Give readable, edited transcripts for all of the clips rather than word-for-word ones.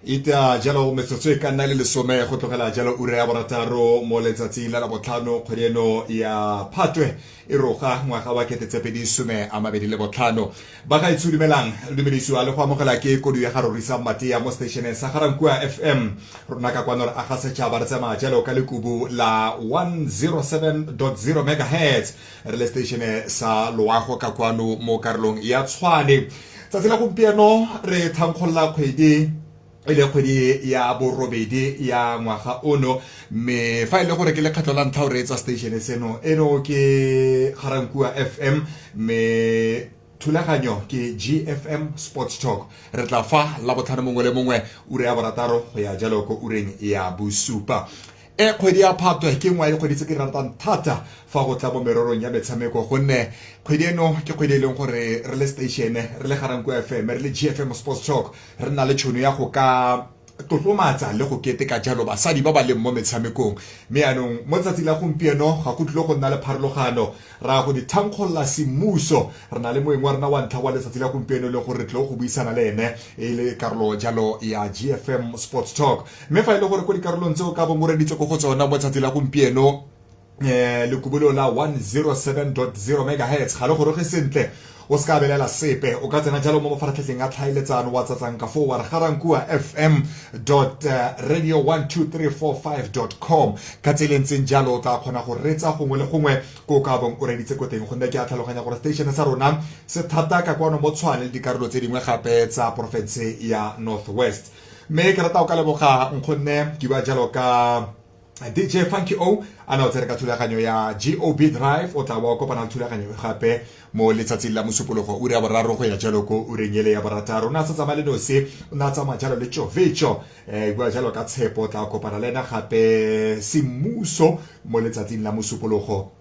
ita jalo metsotso e ka nna le lesome go tlogela jalo ura ya borataro mo letsatsing la botlhano kgwedi eno ya Phatwe e roga ngwaga wa 2025 ba ga itse dumelang dumedisiwa le go amogela ke kodu ya garorisa Matia mo stationeng sa Garankua FM rona ka kwano a ga setšhaba re tsama jalo ka lekubu la 107.0 MHz re le station sa loago ka kwano mo karolong ya Tshwane tsatsi la gompieno re thankgolla kgwedi ile kgwedi ya borobedi ya ngwaga ono me fa ile gore ke le kgetlo la ntlha o reetsa station seno eno ke Garankua FM me thulaganyo ke GFM Sports Talk re tla fa la botlhano mongwe le mongwe ure ya borataro go ya jalo ko ureng ya bosupa kgwedi ya Phatwe ke ngwa ile kgwedi tse ke ratang thata fa go tla mo merorong ya metshameko gonne kgwedi eno ke kgwedi le gore re le station re le Garankua FM re le GFM Sports Talk re na le tšhono ya go ka tlotlomatsa le go keteka jalo basadi ba ba leng mo metshamekong me anong mo tsatsi la gompieno ga go tlile go nna le pharologano ra go di thankgolla semmuso re na le moeng wa rena wa ntlha wa letsatsi la gompieno le gore re tlile go buisana le ene e le karolo jalo ya GFM Sports Talk me fa ile gore ko dikarolong tseo ka bongoreditse go go tsona mo tsatsi la gompieno le kubulo la 107.0 MHz ga le gore ge sentle o ska belela sepe o ka tsena jalo mo mafaratlhatlheng a tlhaeletsano wa tsatsang ka fo wa Garankua fm.radio12345.com ka tselentseng jalo o tla kgona go retsa gongwe le gongwe ko ka bong o reditse ko teng gonne ke a tlhaloganya gore station sa rona se thata ka kwano mo Tshwane le dikarolo tse dingwe gape tsa province ya Northwest me ke rata o ka leboga nkgonne ke ba jalo ka DJ Funky O ana o tsere ka thulaganyo ya GOB Drive o tla ba kopana thulaganyo gape mo letsatsing la mosupologo ura ya boraro go ya jalo ko urenyele ya borataro na tsa male no se na tsa majalo le Jovecho bua jalo ka tshepo tla kopana le na gape semmuso mo letsatsing la mosupologo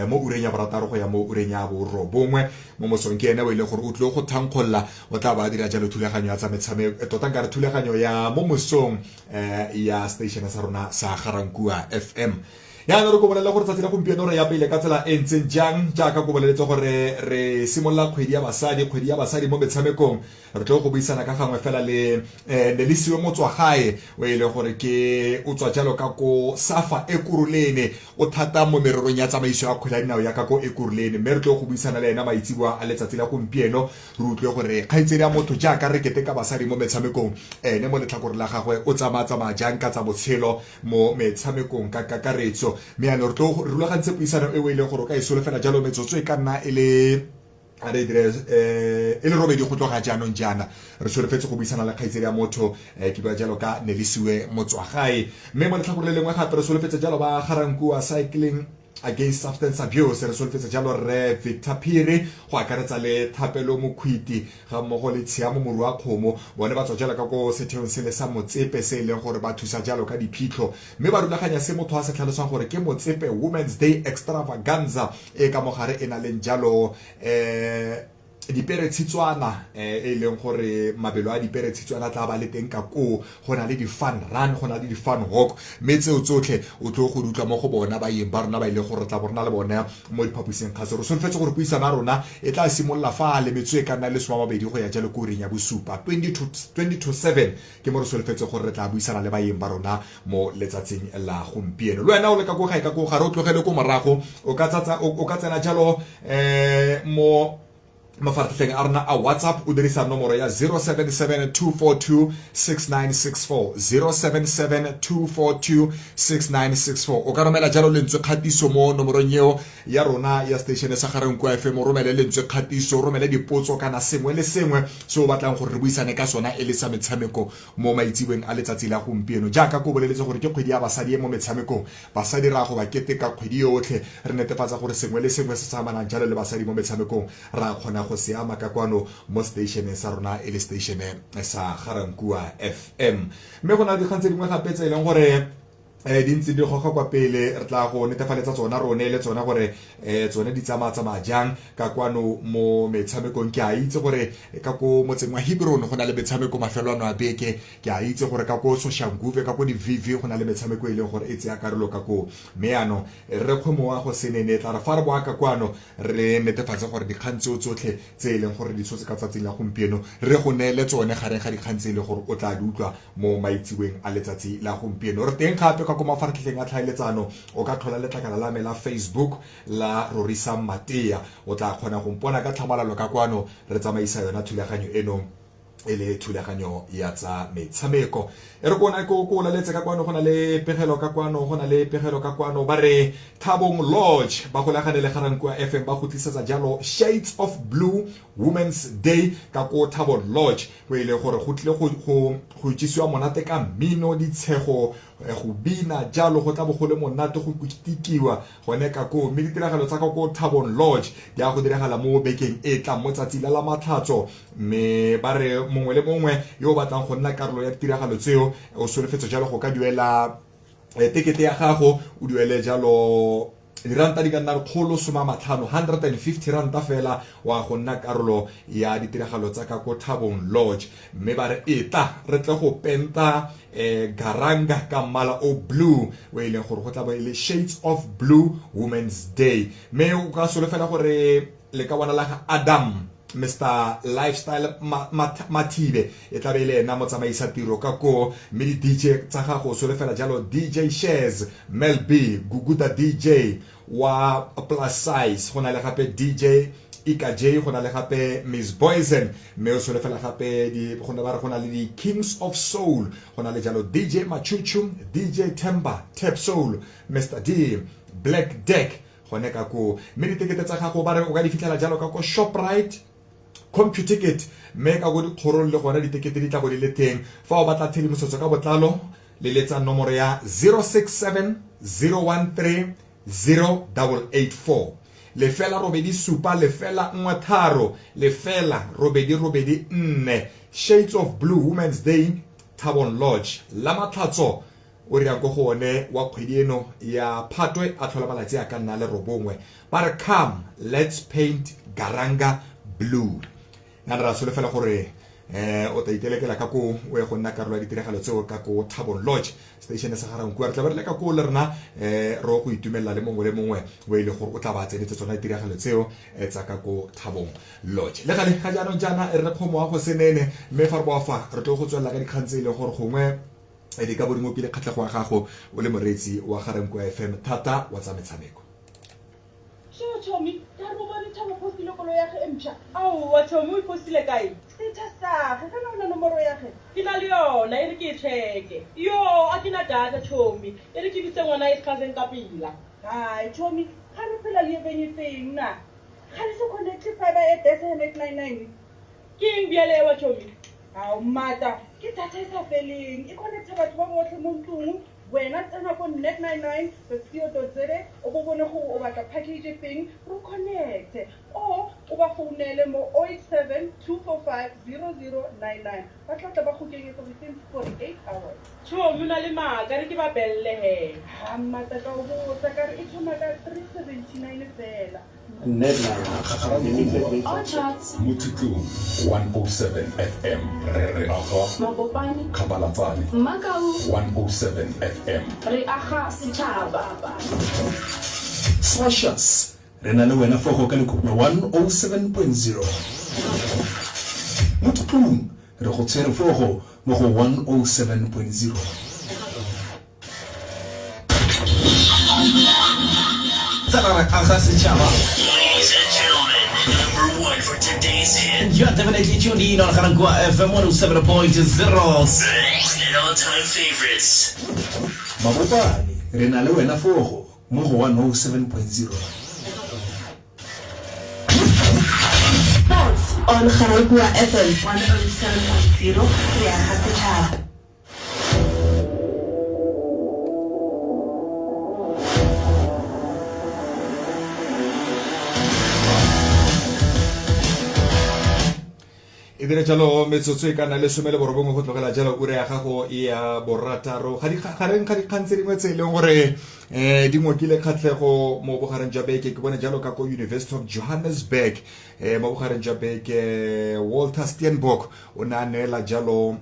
mo urenya borataro go ya mo urenya borobongwe mo mosong ke ene o ile gore o tle go thankgolla o tla ba dira jalo thulaganyo ya tsa metshameko tota nka re thulaganyo ya mo mosong ya station sa rona sa Garankua FM ya no re go bolela gore tsatsi la gompieno re ya pele ka tsela e ntseng jang jaaka go boleletse gore re simolla kgwedi ya basadi mo metshamekong re tlo go buisana ka gangwe fela le Nelisiwe Motswagae o ile gore ke o tswa jalo ka ko Safa Ekuruleni o thata mo mererong ya tsamaiso ya kgwele dinao ya ka ko Ekuruleni mme re tlo go buisana le ena maitsibwa a letsatsi la gompieno re utlwe gore kgaitsedi ya motho jaaka re keteka basadi mo metshamekong ene mo letlhakore la gagwe o tsamaya jang ka tsa botshelo mo metshamekong ka kakaretso me ano re tlo rulagantse puisano e o ile gore ka isole fela jalo metsotso e ka nna e le robedi go tloga jaanong jana re solofetse go buisana le kgaitsedi ya motho ke bua jalo ka Nelisiwe Motswagae mme mo letlhakore le lengwe gape re solofetse jalo ba Garankua Cycling Against Substance Abuse re solofetse jalo re Victor Phiri go akaretsa le Thapelo Mokhwiti ga mmogo le Tshiamo Morwa Khomo bone ba tswa jalo ka go setheong se le sa Motsepe se leng gore ba thusa jalo ka diphitlho mme ba rulaganya se motho a se tlhalosang gore ke Motsepe Women's Day Extravaganza e ka mogare e na leng jalo dipere tshitswana e leng gore mabelo a dipere tshitswana tla ba le teng ka go na le di fun run go na le di fun walk metseo tsotlhe o tlo go dutla mo go bona ba yeng ba rona ba ile gore tla borona le bona mo diphaposing kgase re solofetse gore puisana rona e tla simolla fa le metswe e ka nna le 12 go ya jalo ko reng ya bosupa 20-7 ke mo re solofetse gore re tla buisana le ba yeng ba rona mo letsatsing la gompieno le wena o le ka go ga re o tlogele ko morago o ka tsena jalo mo mafaratlhatlheng a rona a WhatsApp o dirisa nomoro ya 0772426964 0772426964 o ka romela jalo lentswe kgatiso mo nomorong eo ya rona ya station sa Garankua FM o romele lentswe kgatiso o romele dipotso kana sengwe le sengwe se o batlang gore re buisane ka sona e le sa metshameko mo maitsibeng a letsatsi la gompieno jaaka go boleletse gore ke kgwedi ya basadi mo metshamekong basadi ra go ba keteka kgwedi yotlhe re netefatsa gore sengwe le sengwe se tsamayang jalo le basadi mo metshamekong ra kgona go siama ka kwano mo station sa rona e le station sa Garankua FM mme go na di khantse dingwe gape tse e leng gore di ntse di goga kwa pele re tla go netefaletsa tsona rone le tsona gore tsone di tsamaya jang ka kwano mo metshamekong. Ke a itse gore ka ko motseng wa Hebron go na le metshameko mafeloano a beke, ke a itse gore ka ko Soshanguve ka ko di-VV go na le metshameko e leng gore e tsaya karolo ka ko, mme ano re kgomoa go senene tla re fa re boaka kwano re netefatse gore dikgang tseo tsotlhe tse e leng gore di tshotse ka tsatsing la gompieno re go neele tsone gareng ga dikgang tse e leng gore o tla di utlwa mo maitsiweng a letsatsi la gompieno. Re teng gape ka ko mafaratlhatlheng a tlhaeletsano, o ka tlhola letlakala la me la Facebook la Rorisang Matea, o tla kgona go mpona ka tlhamalalo ka kwano re tsamaisa yona thulaganyo eno e le thulaganyo ya tsa metshameko. E re kona ko laletse ka kwano go na le pegelo ka kwano ba re Thabong Lodge ba golagane le Garankuwa FM ba go tlisetsa jalo Shades of Blue Women's Day ka ko Thabong Lodge, go ile gore go tle go tsisiwa monate ka mmino, ditshego, go bina jalo go tla bogole monate go kutikiwa gone ka ko mme ditiragalo tsa ka ko Thabong Lodge ya go diragala mo bekeng e tla mo tsatsi la Matlhatso, mme ba re mongwe le mongwe yo o batlang go nna karolo ya ditiragalo tseo o solofetse jalo go ka duela tekete ya gago, o duele jalo diranta di ka nna 150 ranta fela wa go nna karolo ya ditiragalo tsa ka ko Thabong Lodge. Mme ba re eta re tle go penta garanga ka mmala o blue o e leng gore go tla ba ile Shades of Blue Women's Day, mme o ka solofela gore le ka bona la ga Adam Mr. Lifestyle Mathibe e tla be le ena mo tsamaisa tiro ka ko, mme di DJ tsa gago solofela jalo DJ Shares, Mel B, Guguda DJ wa Plus Size, go na le gape DJ Ika J, go na le gape Miss Boysen, mme o solofela gape go na le di Kings of Soul, go na le jalo DJ Machuchu, DJ Temba, Tap Soul, Mr. D, Black Deck gone ka ko, mme ditekete tsa gago ba re o ka di fitlhela jalo ka ko Shoprite CompuTicket, mme ka go dikgorong le gona ditekete di tla go di le teng. Fa o batla tshedimosetso ka botlalo le letsa nomoro ya 067 013 0884 lefela robedi supa lefela nngwe tharo lefela robedi robedi nne. Shades of Blue Women's Day, Thabong Lodge, la Matlhatso o re ya go gone wa kgwedi eno ya Phatwe a tlhola malatsi a ka nna le robongwe. Ba re come let's paint Garanga blue. Na ra solofela gore o ta itelekela ka ko o e go nna karolo ya ditiragalo tseo ka ko Thabong Lodge station sa Garankuwa. Re tla ba re ka ko le rena ro go itumella le mongwe le mongwe o ile gore o tla ba tsenetse tsona ditiragalo tseo tsa ka ko Thabong Lodge. Le gale ga jaanong jana re kgomoa go senene, mme fa re boafa re tlo go tswela ka dikgantse ile gore gongwe di ka bodimo pele kgatlhego wa gago o le moretsi wa Garankuwa FM thata wa tsa metshameko. Tommy, ka go bona tshaba postile kolo ya ge empša. Ao, wa Tommy o postile kae? Status sa ge kana ona nomoro ya ge. Ke na le yona e re ke check. Yo, a ke na data Tommy. E re ke bitse ngwana e skazeng ka pila. Hai, Tommy, ga re phela le anything na. Ga le se connect fiber e Ethernet 99. Ke eng biale wa Tommy? Ao, mata, ke data e sa feleng. E connect batho ba botlhe mo ntlong. Wena tsena ko net99.co.za o bo bone go o batla package e feng ro connect o ba founele mo 087 245 0099 ba tla ba go kenyetsa within 48 hours. Tsho mona le maka re ke ba belle he ha mata ka o botsa ka re e thoma ka 379 fela. Mututu 107 FM re aga Mabopane Kabalatsane Makau 107 FM re aga setšhaba. Swashers re na le wena fogo ka lekoplo 107.0 Mututu re go tsere fogo mo go 107.0 Ladies and gentlemen, number one for today's hit. You're definitely tuned in on Garankuwa FM 107.0. And all-time favorites. Mabopane re na le wena fogo mo go 107.0 Sports on Garankuwa FM 107.0 re aga setšhaba. e dire jalo metsotso e kana le somele borobongwe go tlogela jalo ure ya gago e ya borataro ga dikgantse dingwe tse e leng gore di ngokile kgatlhego mo bogareng jwa beke ke bone jalo ka ko University of Johannesburg mo bogareng jwa beke Walter Steenbok o ne a neela jalo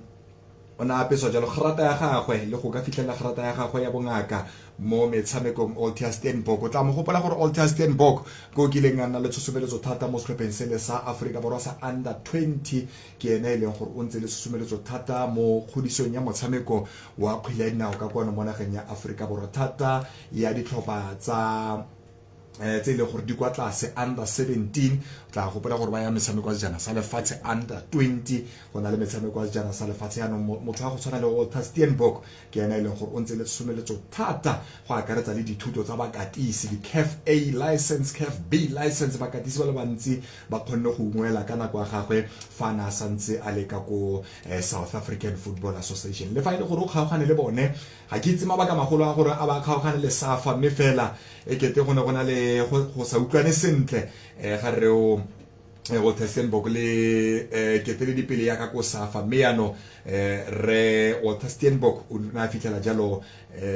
o na apeswa jalo kgerata ya gagwe le go ka fitlhela kgerata ya gagwe ya bongaka mo metshamekong Walter Steenbok o tla mo gopola gore Walter Steenbok go kileng a nna le tshosomeletso thata mo setlhopheng se le sa Africa Borwa sa under 20 ke ene e leng gore o ntse le tshosomeletso thata mo kgodisong ya motshameko wa kgwele ya dinao ka kwano mo nageng ya Africa Borwa thata ya ditlhopha tsa tse ile gore di kwa tlase under 17 tla gopola gore ba ya metshameko ya sejana sa lefatshe under 20 go na le metshameko ya sejana sa lefatshe ya no motho wa go tshwana le Walter Steenbok ke ena ile gore o ntse le tsomeletso thata go akaretsa le dithuto tsa bakatisi di CAF A license CAF B license bakatisi ba le bantsi ba kgonne go ungwela ka nako ya gagwe fa na santse a le ka go South African Football Association le fa ile gore o kgaogane le bone ga ke itse mabaka magolo a gore a ba kgaogane le SAFA mme fela e kete go ne go na le go sa utlwane sentle ga re o Walter Steenbok le ketele dipele ya ka ko SAFA mme ano re Walter Steenbok o na fitlhela jalo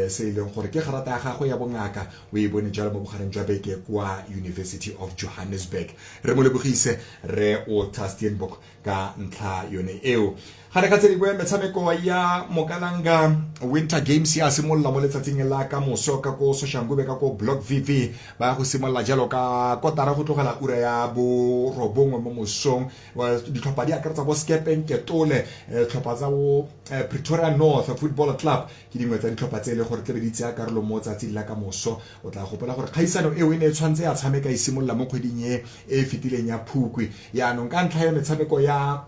se ile gore ke gerata ya gagwe ya bongaka o e bone jalo mo bogareng jwa beke kwa University of Johannesburg re mo lebogise re Walter Steenbok ka ntlha yone eo ga re ka tsedi go metshameko ya Mokalanga Winter Games ya simolla mo letsatsing la ka moso ka go Soshangube ka go Block VV ba go simolla jalo ka kotara go tlogela ura ya bo robongwe mo mosong wa ditlhopha di akaretsa bo Skepeng Ketole tlhopha tsa bo Pretoria North Football Club ke dingwe tsa ditlhopha tse le gore tle di tsaya karolo mo tsatsing la ka moso o tla gopola gore kgaisano eo e ne tshwantse ya tshameka e simolla mo kgweding e fitileng ya Phukwi ya no ka ntlha ya metshameko ya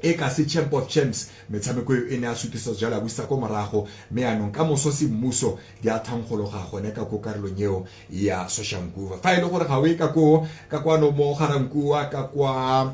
e ka se Champ of Champs metshameko e ne a sutisa jalo a buisa ko morago mme anong ka moso se mmuso di a thangologa gone ka go karolong eo ya Soshanguve fa ile gore ga o e ka kwano mo Garankuwa ka kwa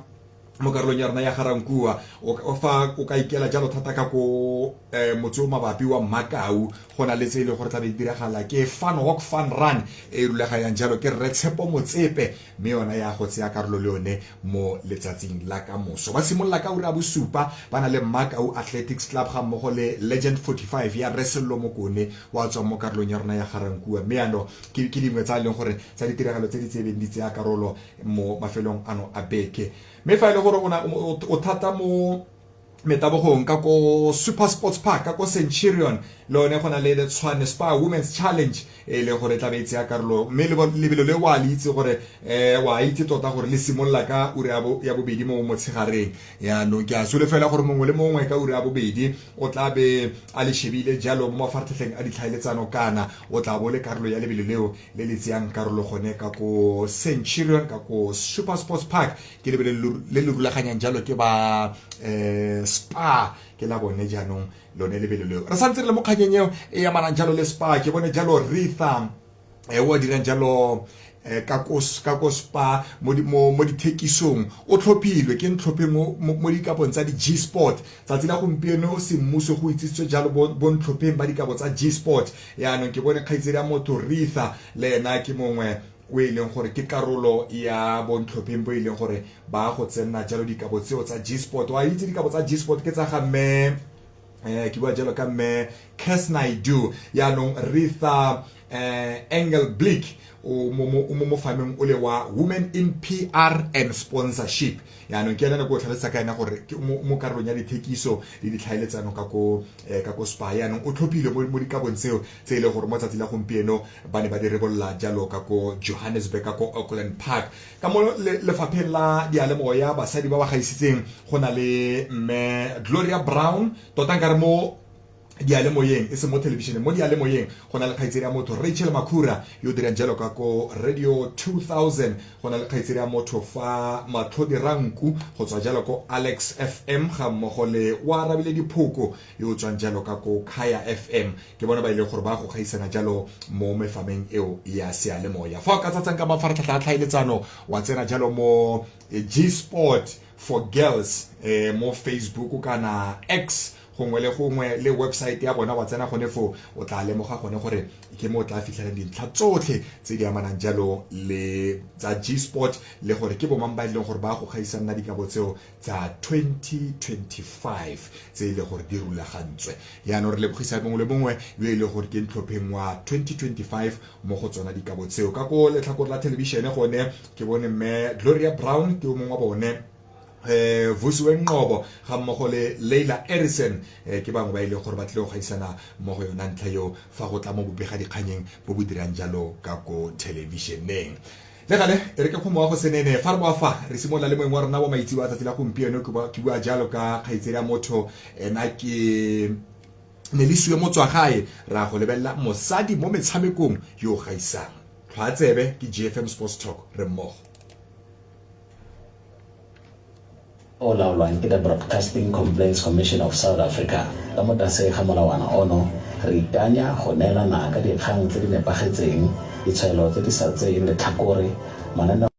mo karolong ya rona ya Garankuwa o fa o ka ikela jalo thata ka go motse o mabapi wa Makau gona le tsele gore tla be diragala ke Fun Walk Fun Run e rulegayang jalo ke Retshepo Motsepe mme yona ya go tseya karolo le yone mo letsatsing la ka moso ba simolla ka ura bosupa bana le Makau Athletics Club ga mmogo le Legend 45 ya Wrestle Mokone wa tswa mo karolong ya rona ya Garankuwa mme ano ke dingwe tsa leng gore tsa ditiragalo tse di tsebenditse ya karolo mo mafelong ano a beke me fa ile gore o thata mo metabogong ka ko Super Sports Park ka ko Centurion le one gona le Tshwane Spa Women's Challenge e le gore tla beitse ya karolo mme lebelo le wa le itse gore wa itse tota gore le simolla ka ure ya bobedi mo motshegareng ya no ke a solefela gore mongwe le mongwe ka ure ya bobedi o tla be a le shebile jalo mo mafartlheng a ditlhaeletsano kana o tla bo le karolo ya lebelo leo le le tseyang karolo gone ka ko Centurion ka ko Super Sports Park ke lebelo le le rulaganyang jalo ke ba Spa ke la bone jaanong lone lebelo leo re santse re le mo kganyeng eo e ya manang jalo le Spa ke bone jalo Ritha wa dirang jalo ka ko Spa mo dithekisong o tlhophilwe ke ntlhophe mo dikapong tsa di G Sport tsa tsela gompieno se mmuso go itsitswe jalo bo ntlhopheng ba dikapo tsa G Sport ya no ke bone kgaitsedi ya motho Ritha le ena ke mongwe o e leng gore ke karolo ya bontlhopheng bo e leng gore ba go tsena jalo dikabo tseo tsa G Sport wa itse dikabo tsa G Sport ke tsa ga mme ke bua jalo ka mme Kesnaidu ya no Ritha Engel Blick o mo fameng o le wa Women in PR and Sponsorship ya no ke ena go tlhalosa ka ena gore ke mo karolong ya dithekiso le ditlhaeletsano ka go Spa ya no o tlhophile mo dikabong tseo tse ile gore mo tsatsi la gompieno ba ne ba di rebolla jalo ka go Johannesburg ka go Auckland Park ka mo lefapheng la dialemoya basadi ba ba gaisitseng go na le mme Gloria Brown tota nkare mo dialemoyeng e se mo television mo dialemoyeng go na le kgaitsedi ya motho Rachel Makhura yo dirang jalo ka ko Radio 2000 go na le kgaitsedi ya motho fa Matlhodi Ranku go tswa jalo ko Alex FM ga mmogo le wa Rabile Diphoko yo tswang jalo ka ko Khaya FM ke bona ba ile gore ba go gaisana jalo mo mefameng eo ya sealemoya fa ka tsatsang ka mafartlhatlha a tlhaeletsano wa tsena jalo mo G Sport for Girls mo Facebook kana X gongwe le gongwe le website ya bona wa tsena gone fo o tla lemoga gone gore ke mo tla fitlhela dintlha tsotlhe tse di amanang jalo le tsa G-Sport le gore ke bomang ba ile gore ba go gaisa nna dikabo tseo tsa 2025 tse ile gore di rulagantswe ya no re lebogisa mongwe le mongwe yo ile gore ke ntlhopheng wa 2025 mo go tsona dikabo tseo ka go letlhakore la television gone ke bone mme Gloria Brown ke o mongwe wa bone Vusiwe Nqobo ga mmogo le Leila Erison ke bangwe ba ile gore ba tle go gaisana mo go yona ntlha yo fa go tla mo bobega dikganyeng bo bo dirang jalo ka go televisioneng le gale re ke go mo go senene fa re ba fa re simola le mongwe wa rona wa maitsi wa tsa la gompieno ke bua jalo ka kgaitsedi ya motho ena ke Nelisiwe Motswagae ra go lebella mosadi mo metshamekong yo gaisang tlhwa tsebe ke GFM Sports Talk re mmogo o laolwang ke the Broadcasting Complaints Commission of South Africa ka mo tlase ga molawana ono re itanya go neelana ka dikgang tse di nepagetseng ditshwaelo tse di sa tseng letlhakore mananeo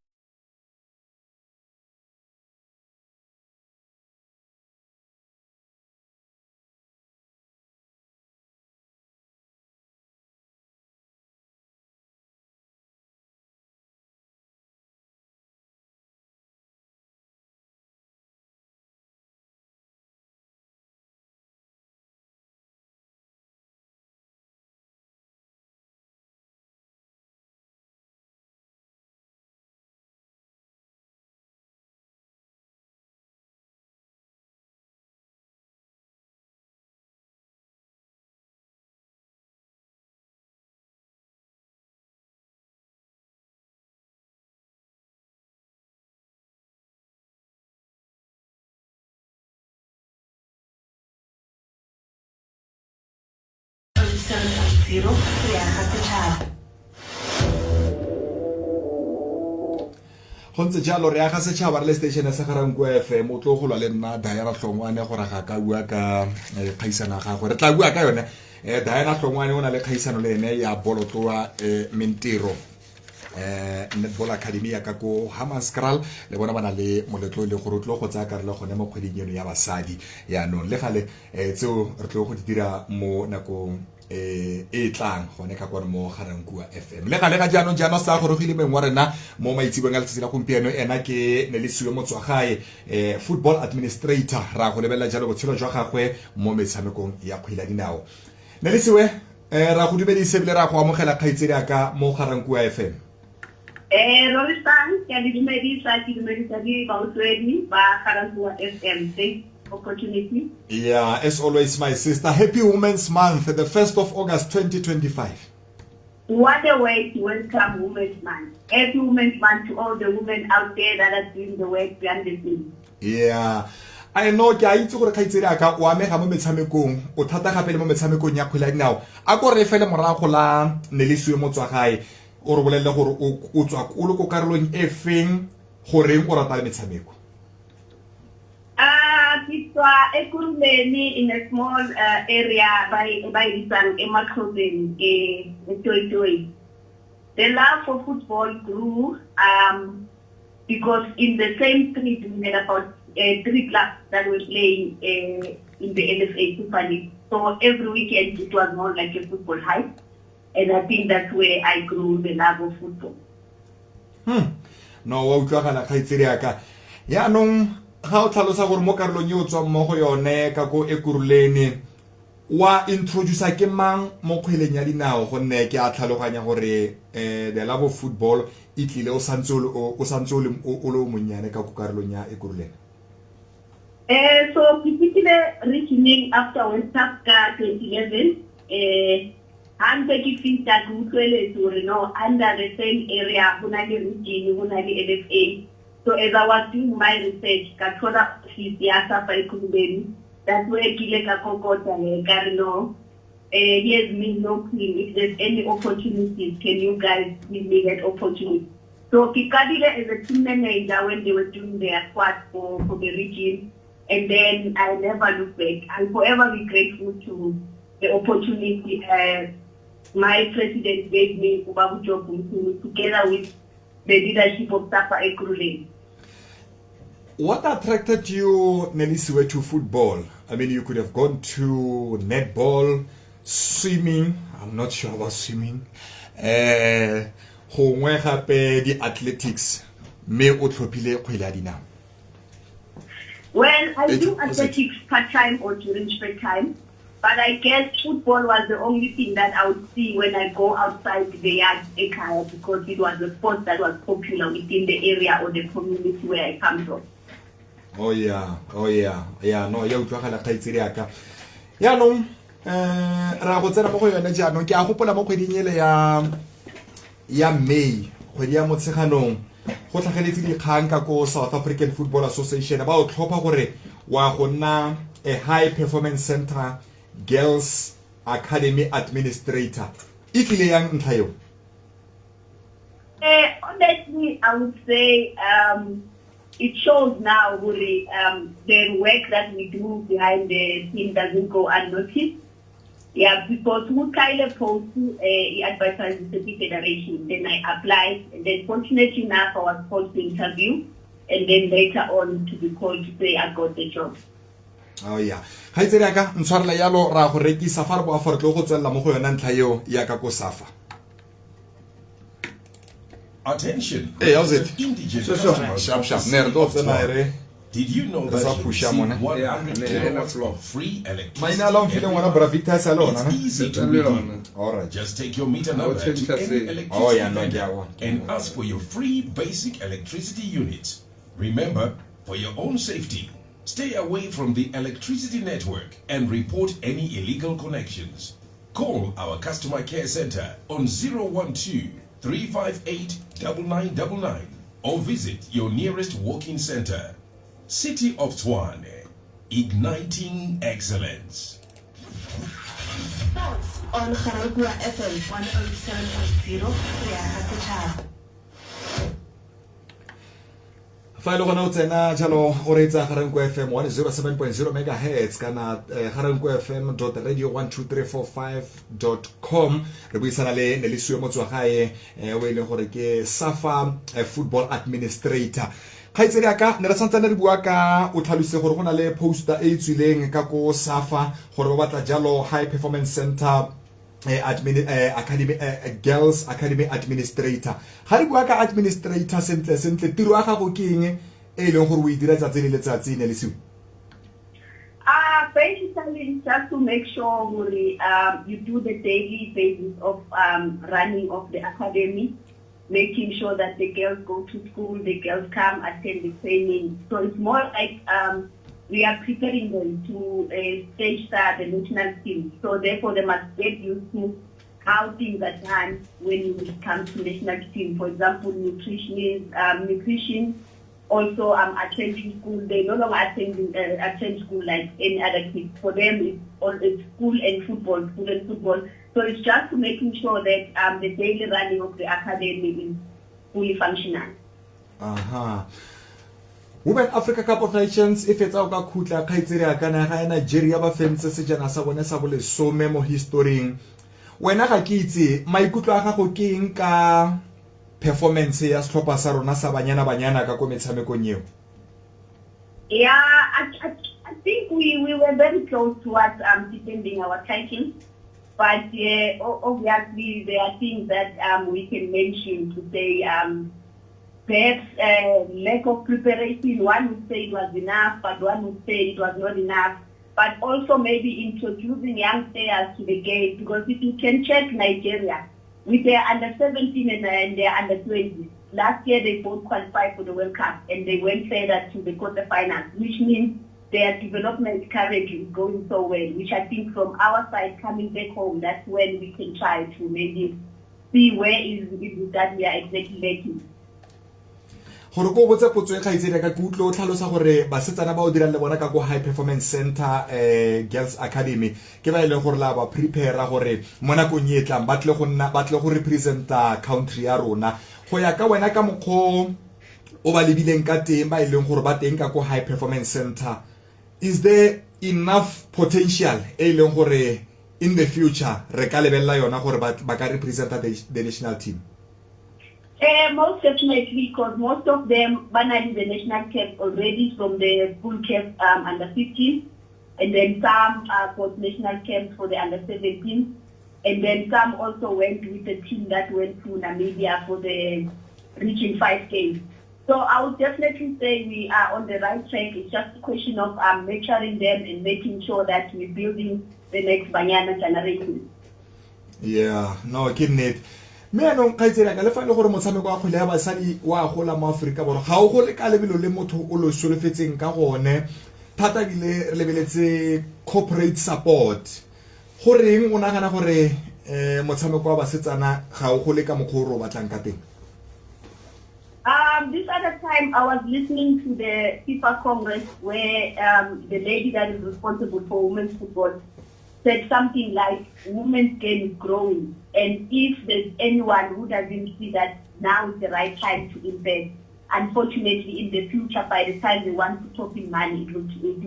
Zero re aga setšhaba. go ntse jalo re aga setšhaba re le station sa Garanko FM o tlo go lwa le nna Diana Hlongwane gore ga ka bua ka kgaisano ga go re tla bua ka yone Diana Hlongwane o na le kgaisano le ene ya bolotloa mentiro Netball Academy ya ka ko Hammanskraal le bona bana le moletlo le gore tlo go tsaya karolo gone mo kgweding eno ya basadi ya no le gale tseo re tlo go di dira mo nakong e tlang gone ka kwa mo Garanko FM le gale ga jaanong jaana sa gorogile meng wa rena mo maitsibeng a letsatsi la gompieno ena ke Nelisiwe Motswagae football administrator ra go lebella jalo botshelo jwa gagwe mo metshamekong ya kgwele dinao Nelisiwe ra go dumedise bile ra go amogela kgaitsedi aka mo Garanko FM Roristan, can you dumedisa di bautweni ba Garanko FM opportunity. Yeah, as always, my sister. Happy Women's Month, the 1st of August, 2025. What a way to welcome Women's Month. Happy Women's Month to all the women out there that are doing the work behind the scenes. Yeah. I know ke a itse gore khaitsedi aka o amega mo metshamekong o thata gape le mo metshamekong ya kgwele dinao a go re fele morago la Nelisiwe Motswagae o re bolelle gore o tswa o le go karolong e feng gore o rata metshameko. In a small area by Emakhosini, the love for football grew because in the same street we had about 3 clubs that were playing in the LFA Super League. So every weekend it was more like a football hype, and I think that's where I grew the love of football. No, wa utlwa kana khaitsedi aka ya nong ga o tlhalosa gore mo karolong yo tswa mo go yone ka go ekuruleni wa introduce ke mang mo kgweleng ya dinao gonne ke a tlhaloganya gore the love of football itlile o santse o le monyane ka go karolong ya ekuruleni. So particularly reaching after World Cup 2011 I'm taking feedback under the same area Bunali region Bunali LFA. So as I was doing my research, Kathola office ya Sapa Ekuruleni, that's where Kileka Kokota Karino. Yes, me no clean. If there's any opportunities, can you guys give me that opportunity? So Kikadile is a team manager when they were doing their squad for the region, and then I never looked back. I'll forever be grateful to the opportunity my president gave me together with the leadership of Sapa Ekuruleni. What attracted you, Nelisiwe, to football? I mean, you could have gone to netball, swimming. I'm not sure about swimming. Gongwe gape di athletics. Me o tlhopile kgwele ya dinao. Well, I do athletics part-time or during spare time, but I guess football was the only thing that I would see when I go outside the yard because it was a sport that was popular within the area or the community where I come from. Oh yeah, no, ya utlwagala kgaitsedi yaka. Yaanong ra go tsena mo go yone jaanong ke a gopola mo kgweding ele ya May, kgwedi ya Motsheganong, go tlhageletse dikgang ka ko South African Football Association ba o tlhopha gore wa go nna a high performance center girls academy administrator. E tlile yang ntlha eo? Honestly, I would say it shows now really, the work that we do behind the scene doesn't go unnoticed. Yeah, because who kind of post advertising the federation, then I applied, and then fortunately enough I was called to interview, and then later on to be called to say I got the job. Oh yeah. Kgaitsedi yaka ntshwarela yalo ra go rekisa fa re bo afa re tlo go tswella mo go yona ntlha eo ya ka ko SAFA. Attention. Hey, how's it? Indigent Sharp. Did you know that you receive 100 kilowatts of free electricity? It's easy to redeem. Alright. Just take your meter number to any electricity vendor and ask for your free basic electricity unit. Remember, for your own safety, stay away from the electricity network and report any illegal connections. Call our customer care center on 012-358-9999 or visit your nearest walk-in center. City of Tshwane, igniting excellence. Thoughts on Garagua FM 107.0 Setšhaba. Fa ile gona o tsena jalo o reetsa Garagua FM 107.0 megahertz kana garagua.radio12345.com re buisana le Nelisiwe Motswagae o ile gore ke SAFA football administrator. Kgaitsedi yaka ne re santsane re bua ka o tlhalose gore go na le poster e tswileng ka ko SAFA gore ba batla jalo high performance center academy girls academy administrator. Ga re bua ka administrator sentle tiro ya gago ke eng e leng gore o e dira tsatsi le letsatsi ne le siu? Basically just to make sure you do the daily basis of running of the academy, making sure that the girls go to school, the girls come attend the training. So it's more like we are preparing them to stage start the national team. So therefore they must get used to how things are done when it comes to national team. For example, nutrition. Also, attending school. They no longer attend school like any other kids. For them, it's school and football, So it's just making sure that the daily running of the academy is fully functional. Women Africa Cup of Nations if it's out ka khutla kgaitsedi ya kana ga Nigeria ba fentse sejana sa bone sa bole so memo history. Wena ga ke itse maikutlo a gago ke eng ka performance ya setlhopha sa rona sa banyana ka go metshamekong eo? Yeah, I think we were very close towards defending our title. But obviously there are things that we can mention to say perhaps lack of preparation. One would say it was enough, but one would say it was not enough. But also maybe introducing young players to the game, because if you can check Nigeria, with their under 17 and their under 20, last year they both qualified for the World Cup and they went further to the quarterfinals, which means their development currently is going so well, which I think from our side coming back home, that's when we can try to maybe see where is that we are exactly lacking. Gore go botse potso e kgaitsedi ka kutlo o tlhalosa gore basetsana ba o dirang le bona ka go high performance center girls academy ke ba ile gore la ba prepare gore mo nakong e tlang ba tle go representa country ya rona go ya ka wena ka mokgo o ba lebileng ka teng ba ile gore ba teng ka go high performance center. Is there enough potential e leng gore in the future re ka lebella yona gore ba ka representa the national team? Most definitely, because most of them banning the national camp already from the full camp under 15, and then some got national camps for the under 17, and then some also went with the team that went to Namibia for the reaching 5 games. So I would definitely say we are on the right track. It's just a question of nurturing them and making sure that we're building the next Banyana generation. Yeah, no, ke nnete. Me anong ka itsela ka le fa le gore motshameko wa kgwele ya basadi wa gola mo Afrika borwa ga o go le ka lebelo le motho o lo solofetseng ka gone thata bile re lebeletse corporate support goreng o nagana gore motshameko wa basetsana ga o go le ka mokgoro o batlang ka teng. This other time I was listening to the FIFA Congress where the lady that is responsible for women's football said something like women's game is growing, and if there's anyone who doesn't see that now is the right time to invest, unfortunately in the future by the time they want to talk in money it will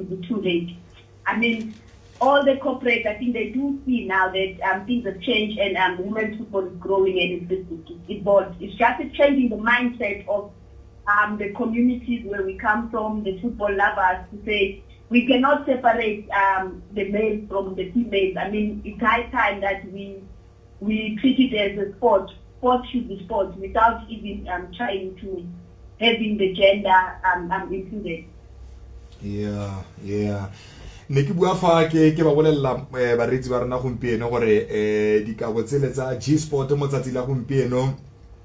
be too late. I mean, all the corporates, I think they do see now that things have changed and women's football is growing and it's evolved. It's just changing the mindset of the communities where we come from, the football lovers, to say we cannot separate the males from the females. I mean, it's high time that we treat it as a sport. Sport should be sport without even trying to having the gender included. Yeah. Ne ke bua fa ke ba bolella baretsi ba rena gompieno gore dikabo tsele tsa G Sport mo tsatsi la gompieno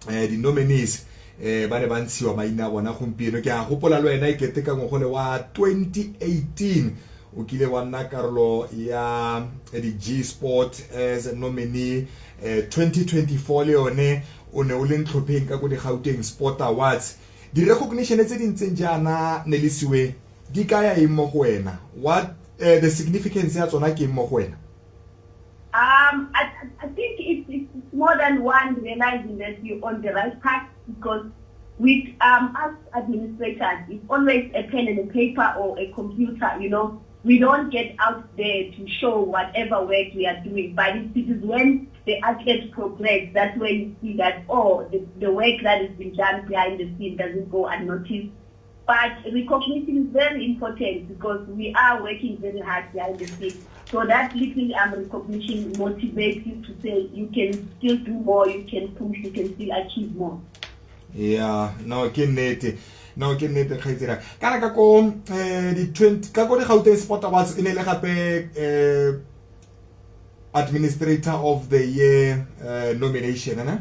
di nominees ba ne ba ntshiwa maina bona gompieno ke a gopola le wena e kete ka ngogole wa 2018 o kile wa nna karolo ya di G Sport as a nominee 2024 le yone o ne o le ntlhopheng ka go di Gauteng Sport Awards di recognition tse dintseng jana ne le siwe di kaya eng mo go wena what the significance ya tsona ke mo go wena? I think it's more than one realizing that you're on the right path, because with us administrators, it's always a pen and a paper or a computer, you know. We don't get out there to show whatever work we are doing, but it is when the athletes progress, that's when you see that, the work that has been done behind the scene doesn't go unnoticed. But recognition is very important because we are working very hard behind the scenes. So that little recognition motivates you to say you can still do more, you can push, you can still achieve more. Yeah, no, ke nnete khaitsera. Kana ka go di 20 ka go di Gauteng Sport Awards ine le gape administrator of the year nomination, na?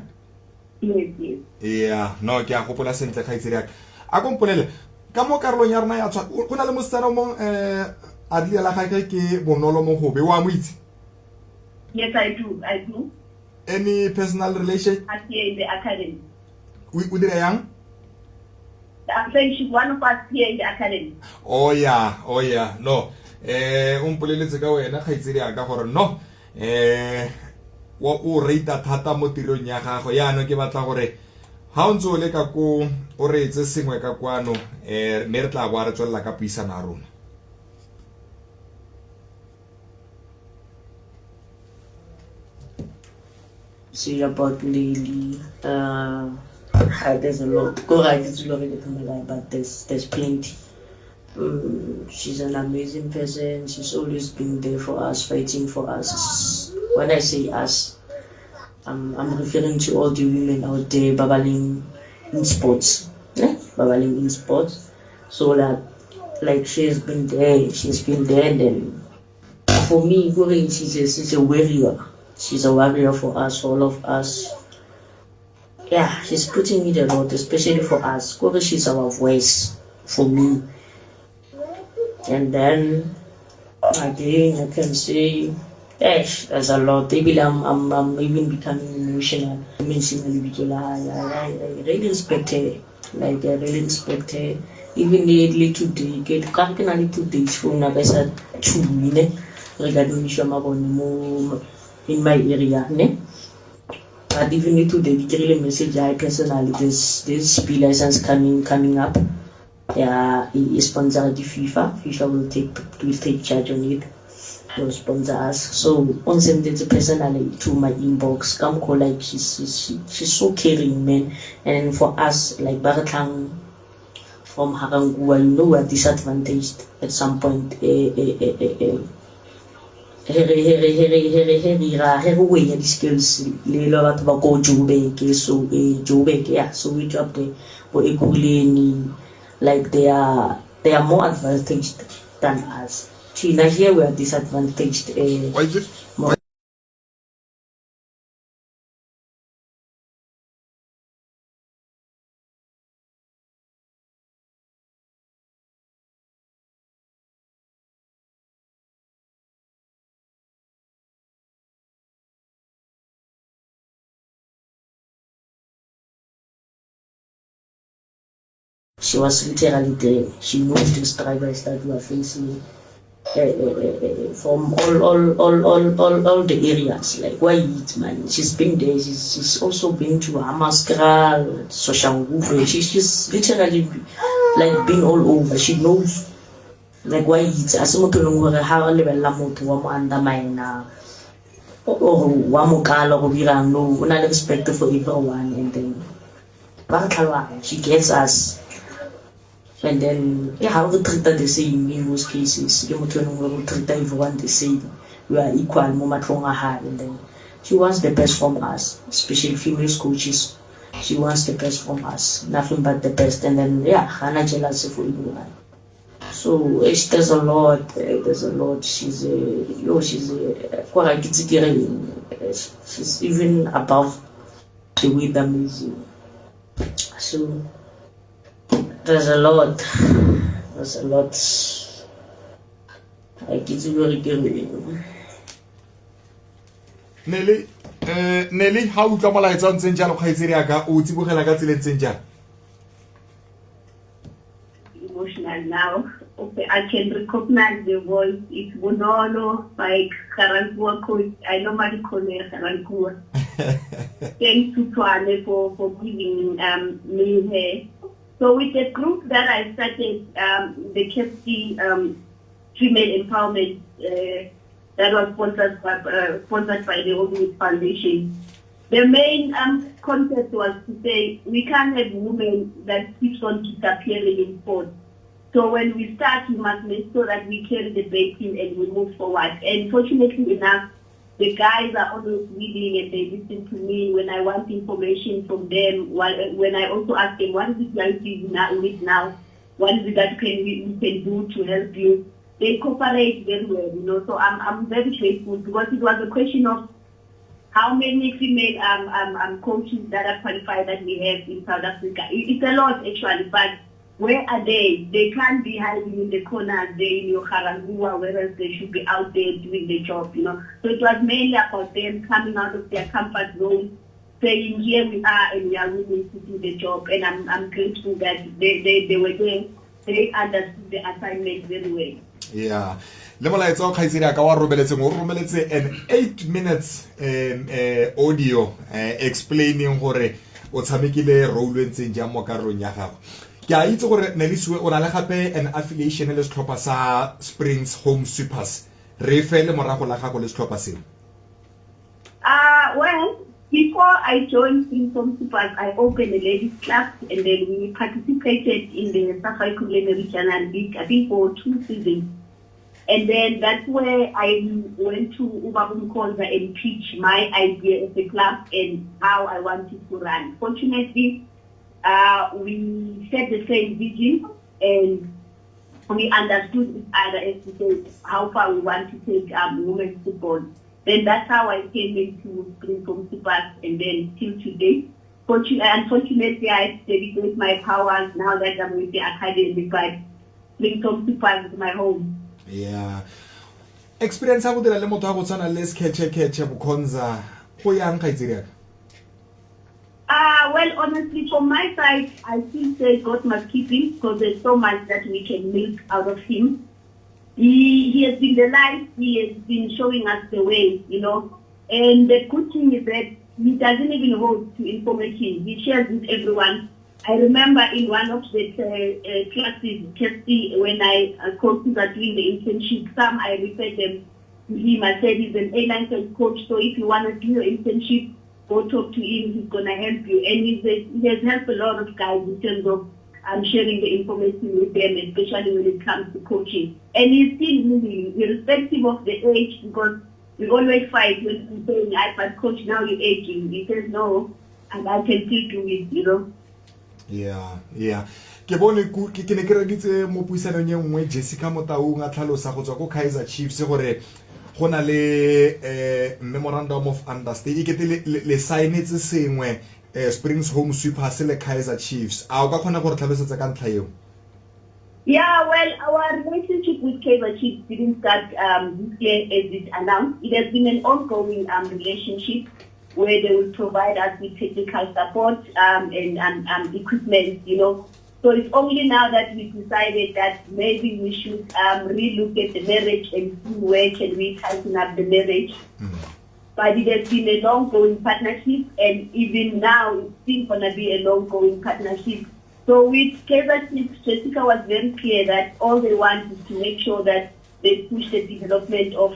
Yes. Yeah, no, ke a gopola sentle khaitsera. A go mpolele ka mo karolong ya rena ya tswa go na le mosetsana mo a di la gae ke bonolo mo go be wa mo itse? Yes, I do. Any personal relation? At here in the academy. We did a young? I'm saying she's one of us here in the academy. Oh yeah. No. Umpoleletse ka wena khaitsedi aka gore no. Wa o reita thata mo tirong ya gago. Ya no ke batla gore ha o ntse le ka go o reetse sengwe ka kwano me re tla bua re tswela ka puisana a rona. See about Lily, there's a lot. Go right, it's but there's plenty. She's an amazing person. She's always been there for us, fighting for us. When I say us, I'm referring to all the women out there battling in sports. Battling in sports. So that, like she's been there, then for me, she's a warrior. She's a warrior for us, all of us. Yeah, she's putting it a lot, especially for us. She's our voice for me. And then again, I can say, there's a lot. Maybe I'm even becoming emotional. I really respect her. Like I really respect her. Even lately today, can't little days from Nagasa 2 minutes regarding Shamabon in my area. But even today, we really message I personally this P license coming up. Yeah, he sponsored the FIFA. FIFA will take charge on it. to sponsor us. So on send it personally to my inbox. Come call like she's so caring, man. And for us, like Baratang from Harangua, you know, we're disadvantaged at some point. Way the skills little at go Joburg, so Joburg, yeah. So we drop the like they are more advantaged than us. China here we are disadvantaged. Why is it? She was literally there. She knows the struggles that we are facing from all the areas. Like why eat, man? She's been there. She's also been to Hamaskral, Soshanguve. She's literally like been all over. She knows like why eat. Asimoto nungore how level la moto wa mo undermine or wa mo kala go bira no. We not respect for everyone, and then she gets us. And then, yeah, how we treat the same in most cases. You will treat everyone the same. We are equal, and then she wants the best from us, especially female coaches. She wants the best from us, nothing but the best. And then, yeah, Hannah jealous for everyone. So there's a lot. She's even above the way that amazing. So. There's a lot. Like it's very good. Nelly, how utlwa molaetsa ntseng jalo kgaitsedi aka o tsibogela ka tsela ntseng jalo? Emotional now. Okay, I can recognize the voice. It's Bonono, like Karangua coach. I normally call her Karangua. Thanks to Tuane for giving me her. So with the group that I started, the KFC Female Empowerment, that was sponsored by the Old Youth Foundation. The main concept was to say we can't have women that keeps on disappearing in sports. So when we start, we must make sure that we carry the baton and we move forward. And fortunately enough, the guys are always reading and they listen to me when I want information from them. When I also ask them, what is it you do now? What is it that we can do to help you? They cooperate very well, you know. So I'm very grateful because it was a question of how many female coaches that are qualified that we have in South Africa. It's a lot actually, but where are they? They can't be hiding in the corners there in your Karangua, whereas they should be out there doing the job, you know. So it was mainly about them coming out of their comfort zone, saying, here we are and we are willing to do the job. And I'm grateful that they were there. They understood the assignment very well. Yeah. Le molaetsa o kgaitsedi aka wa romeletseng o romeletse an 8 minutes audio explaining gore o tshamekile role ntseng jang mo karolong ya gago. Ke a itse gore Nelisiwe o na le gape an affiliation le setlhopha sa Springs Home Sweepers. Re fele morago la gago le setlhopha seo. Well, before I joined Springs Home Sweepers, I opened a ladies club and then we participated in the Safari-Kulene Regional League, I think for 2 seasons. And then that's where I went to Ubabum Konza and pitch my idea as a club and how I wanted to run. Fortunately, we set the same vision and we understood each other as to say how far we want to take women's football. Then that's how I came into Springs Home Sweepers and then till today. Unfortunately, I dedicate my powers now that I'm with the academy, but Springs Home Sweepers is my home. Yeah. Experience ha go dira le motho a go tsana le sketche Bukhonza go yang kgaitsedi aka? Well, honestly, from my side, I still say God must keep him because there's so much that we can milk out of him. He has been the light, he has been showing us the way, you know. And the good thing is that he doesn't even hold to information. He shares with everyone. I remember in one of the classes, when coaches are doing the internship, some I refer them him. I said he's an A9 coach, so if you want to do your internship, go talk to him. He's going to help you. And he has helped a lot of guys in terms of sharing the information with them, especially when it comes to coaching. And he's still moving, irrespective of the age, because we always fight when we're saying, but coach, now you're aging. He says, no, and I can still do it, you know. Yeah. Ke bone ke ne ke reditse mo puisanong ye nngwe Jessica Motaung a tlhalosa go tswa go Kaizer Chiefs gore go na le memorandum of understanding ke le signetse sengwe Springs Home Sweepers le Kaizer Chiefs. A o ka khona gore tlhalosetsa ka ntlha eo? Yeah, well, our relationship with Kaizer Chiefs didn't start this year as it announced. It has been an ongoing relationship where they will provide us with technical support and equipment, you know. So it's only now that we decided that maybe we should relook at the marriage and see where can we tighten up the marriage. But it has been a long-going partnership, and even now it's still going to be a long-going partnership. So with Kaizer Chiefs, Jessica was very clear that all they want is to make sure that they push the development of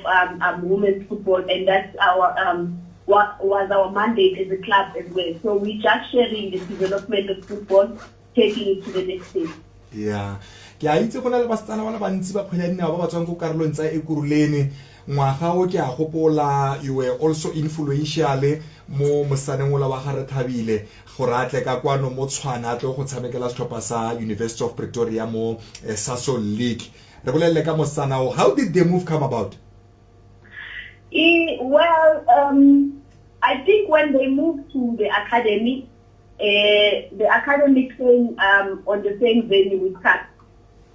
women's football, and that's our what was our mandate as a club as well. So we're just sharing the development of football, taking it to the next stage. Yeah. Ke a itse gona le basetsana ba bantsi ba kgwele dinao ba tswang go karolong tsa Ekuruleni ngwaga o ke a gopola you were also influential mo mosaneng ola wa gare Thabile gore a tle ka kwano mo Tshwana a tle go tshamekela setlhopha sa University of Pretoria mo Sasol League. Re bolelle ka mosana. How did the move come about? I think when they moved to the academy came on the same venue with CAC.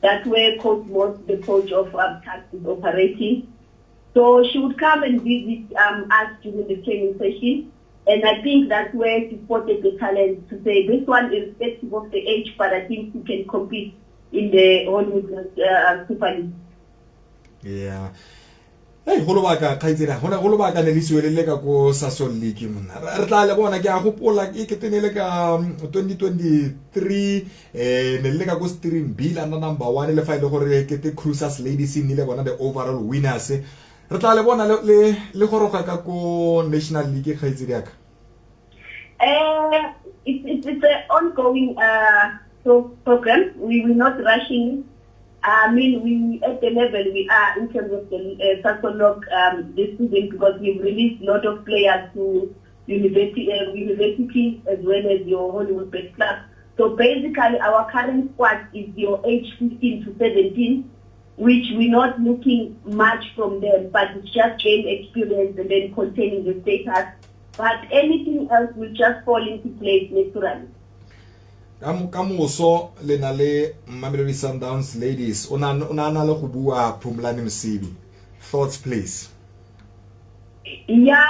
That's where Coach Moss, the coach of CAC, is operating. So she would come and visit us during the training session. And I think that's where she spotted the talent to say, this one, irrespective of the age, but I think she can compete in the Hollywood Super League. Yeah. Hey, holo ba ka khaitsela hona holo ba ka ne lisiwelele ka ko Sasol League mona re tla le bona ke a gopola ke tenele ka 2023 ne le ka go Stream Bill under number 1 le fa ile gore ke te Cruisers Ladies in ile bona the overall winners re tla le bona le goroga ka ko National League khaitsela ka it's an ongoing program. We will not rushing. I mean, we at the level we are in terms of the Sasol this season, because we've released a lot of players to universities as well as your Hollywood-based club. So basically, our current squad is your age 15 to 17, which we're not looking much from them, but it's just gain experience and then containing the status. But anything else will just fall into place naturally. Kamoso le na le Mamelodi Sundowns ladies ona na le go bua Phumlani Msibi. Thoughts please. Yeah,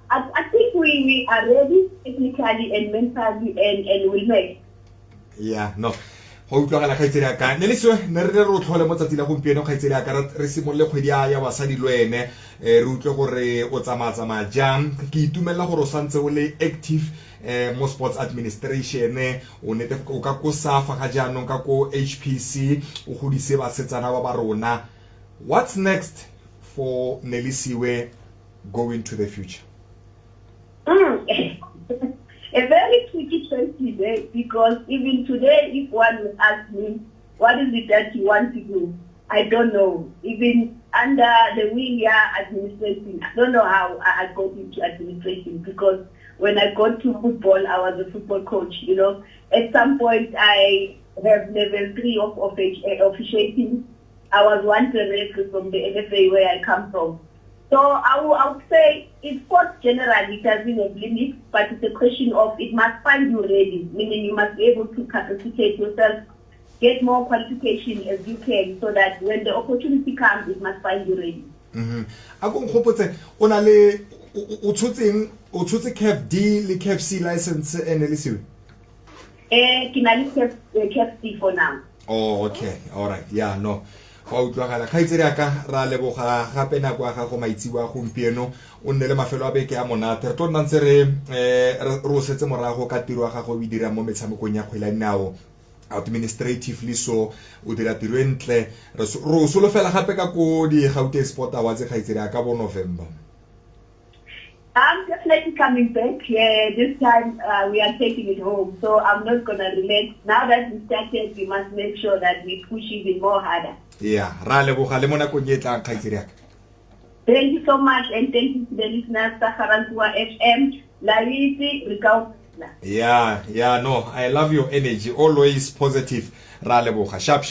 I think we are ready technically and mentally and we'll make. Yeah, no. Go utlwagala khaitsela ka ne le so ne re ro tlhole mo tsatsing la gompieno khaitsela ka re simolle kgwedi ya basadi lwene re utlwe gore o tsamatsa jang ke itumela gore o santse o le active mo sports administration o nete o ka go safa ga jaanong ka go HPC o godise basetsana ba rona. What's next for Nelisiwe going to the future? A very tricky choice today, because even today, if one would ask me, what is it that you want to do? I don't know. Even under the Wiya administration, I don't know how I got into administration, because when I got to football, I was a football coach, you know. At some point, I have level 3 of officiating. I was once a referee from the NFA where I come from. So I would say in sports generally, it doesn't have limits, but it's a question of it must find you ready, meaning you must be able to capacitate yourself, get more qualification as you can, so that when the opportunity comes, it must find you ready. A go nkgopotse o na le o tshotse CAF D le CAF C license Nelisiwe? Ke na le CAF C for now. Oh, okay. All right. Yeah, no. Wa utlwagala khaitsela ka ra leboga gape na kwa ga go maitsiwa gompieno o nne le mafelo a beke a monate re tlo ntse re setse morago ka tiro ga go dira mo metshamekong ya kgwele nao administratively so o dira tiro entle re solofela gape ka ko di Gauteng Sport Awards ga itsere ka bo November. I'm definitely coming back. Yeah, this time we are taking it home. So I'm not going to relent. Now that we started, we must make sure that we push even more harder. Yeah, ra leboga le mona ko ke tla khaitsiri yaka. Thank you so much, and thank you to the listeners of Garantua FM. Laiti, Rikau. Yeah, no, I love your energy. Always positive. Ra leboga, sharp.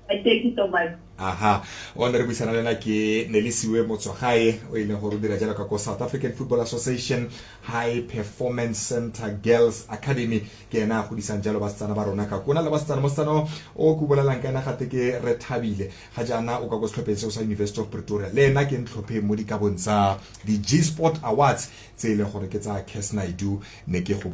Thank you so much. Aha, ona re buisana lena ke Nelisiwe Motswagae o ile go dira jalo ka ko South African Football Association High Performance Center Girls Academy ke na go disang jalo basetsana ba rona ka kona le basetsana mosano o ku bolelang kana gate ke re thabile ga jana o ka go tlhophetse sa University of Pretoria le nna ke ntlhophe mo di ka bontsha di G Sport Awards tse ile gore ke tsa Kes Naidu ne ke go